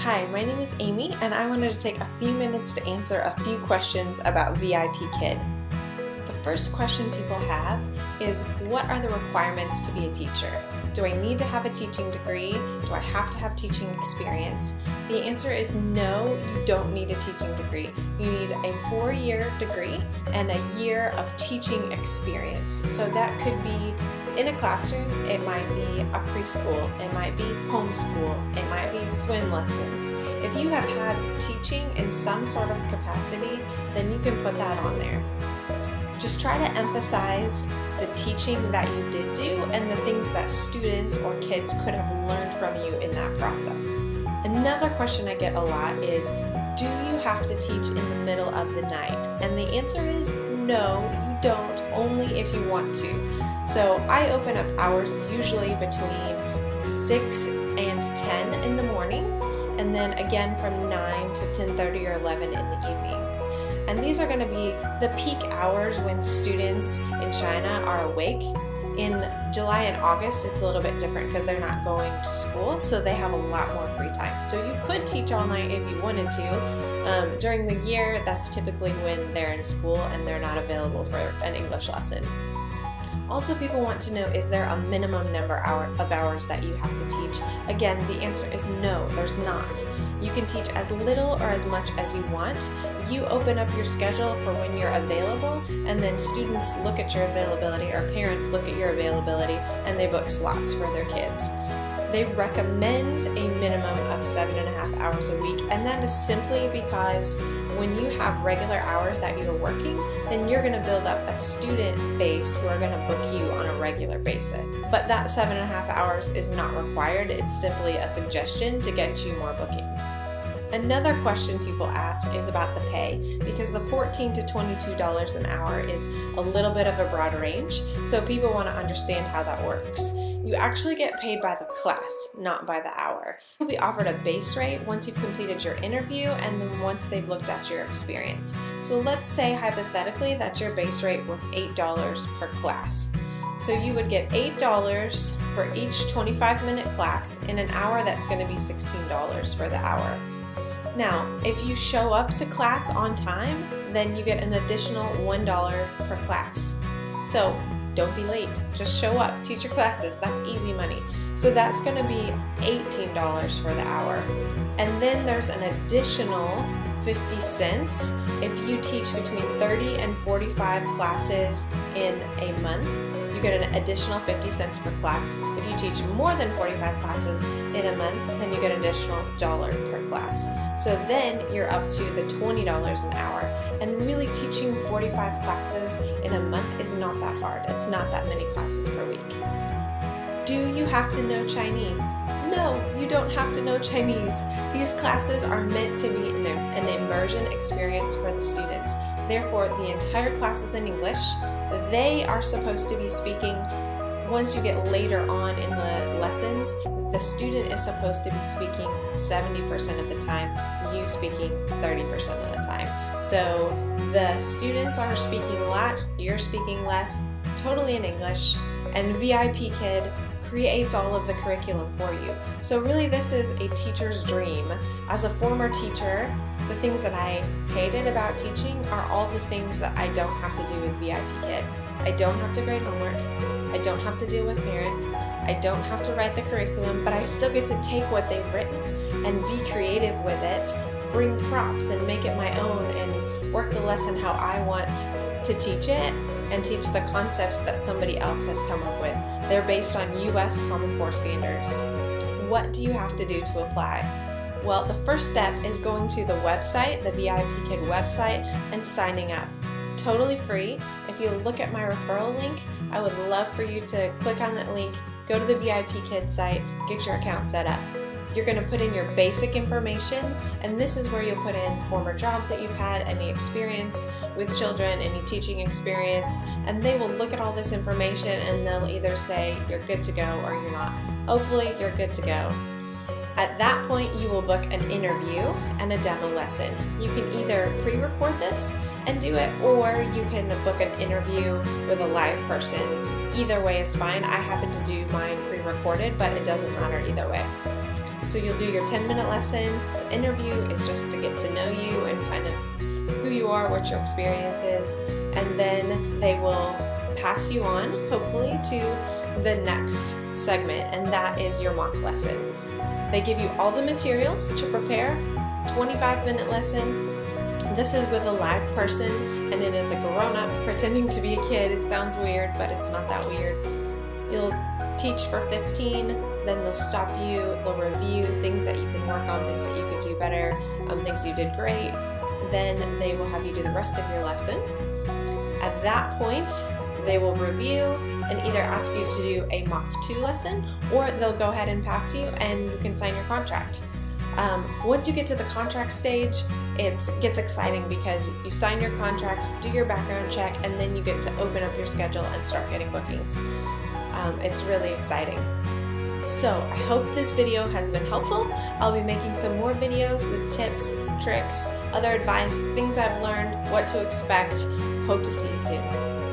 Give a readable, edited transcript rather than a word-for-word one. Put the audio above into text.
Hi, my name is Amy, and I wanted to take a few minutes to answer a few questions about VIPKID. The first question people have is, what are the requirements to be a teacher? Do I need to have a teaching degree? Do I have to have teaching experience? The answer is no, you don't need a teaching degree. You need a 4-year degree and a year of teaching experience. So that could be in a classroom, it might be a preschool, it might be homeschool, it might be swim lessons. If you have had teaching in some sort of capacity, then you can put that on there. Just try to emphasize the teaching that you did do and the things that students or kids could have learned from you in that process. Another question I get a lot is, do you have to teach in the middle of the night? And the answer is no, you don't, only if you want to. So I open up hours usually between 6 and 10 in the morning, and then again from 9 to 10:30 or 11 in the evenings. And these are going to be the peak hours when students in China are awake. In July and August, it's a little bit different because they're not going to school, so they have a lot more free time. So you could teach all night if you wanted to. During the year, that's typically when they're in school and they're not available for an English lesson. Also, people want to know, is there a minimum number of hours that you have to teach? Again, the answer is no, there's not. You can teach as little or as much as you want. You open up your schedule for when you're available, and then students look at your availability, or parents look at your availability, and they book slots for their kids. They recommend a minimum of 7.5 hours a week, and that is simply because when you have regular hours that you're working, then you're going to build up a student base who are going to book you on a regular basis. But that 7.5 hours is not required. It's simply a suggestion to get you more bookings. Another question people ask is about the pay, because the $14 to $22 an hour is a little bit of a broad range, so people want to understand how that works. You actually get paid by the class, not by the hour. You'll be offered a base rate once you've completed your interview and then once they've looked at your experience. So let's say hypothetically that your base rate was $8 per class. So you would get $8 for each 25-minute class. In an hour, that's going to be $16 for the hour. Now, if you show up to class on time, then you get an additional $1 per class. So don't be late, just show up, teach your classes, that's easy money. So that's going to be $18 for the hour. And then there's an additional 50 cents if you teach between 30 and 45 classes in a month. You get an additional 50 cents per class. If you teach more than 45 classes in a month, then you get an additional $1 per class. So then you're up to the $20 an hour. And really, teaching 45 classes in a month is not that hard. It's not that many classes per week. Do you have to know Chinese? No, you don't have to know Chinese. These classes are meant to be an immersion experience for the students. Therefore, the entire class is in English. They are supposed to be speaking. Once you get later on in the lessons, the student is supposed to be speaking 70% of the time, you speaking 30% of the time. So the students are speaking a lot, you're speaking less, totally in English, and VIPKID creates all of the curriculum for you. So really, this is a teacher's dream. As a former teacher, the things that I hated about teaching are all the things that I don't have to do with VIPKID. I don't have to grade homework, I don't have to deal with parents, I don't have to write the curriculum, but I still get to take what they've written and be creative with it, bring props and make it my own, and work the lesson how I want to teach it, and teach the concepts that somebody else has come up with. They're based on US Common Core standards. What do you have to do to apply? Well, the first step is going to the website, the VIPKID website, and signing up. Totally free. If you look at my referral link, I would love for you to click on that link, go to the VIPKID site, get your account set up. You're going to put in your basic information, and this is where you'll put in former jobs that you've had, any experience with children, any teaching experience, and they will look at all this information and they'll either say you're good to go or you're not. Hopefully you're good to go. At that point, you will book an interview and a demo lesson. You can either pre-record this and do it, or you can book an interview with a live person. Either way is fine. I happen to do mine pre-recorded, but it doesn't matter either way. So you'll do your 10-minute lesson. The interview is just to get to know you and kind of who you are, what your experience is, and then they will pass you on, hopefully, to the next segment, and that is your mock lesson. They give you all the materials to prepare, 25-minute lesson. This is with a live person, and it is a grown-up pretending to be a kid. It sounds weird, but it's not that weird. You'll teach for 15, then they'll stop you, they'll review things that you can work on, things that you could do better, things you did great. Then they will have you do the rest of your lesson. At that point, they will review and either ask you to do a mock 2 lesson, or they'll go ahead and pass you and you can sign your contract. Once you get to the contract stage, it gets exciting because you sign your contract, do your background check, and then you get to open up your schedule and start getting bookings. It's really exciting. So I hope this video has been helpful. I'll be making some more videos with tips, tricks, other advice, things I've learned, what to expect. Hope to see you soon.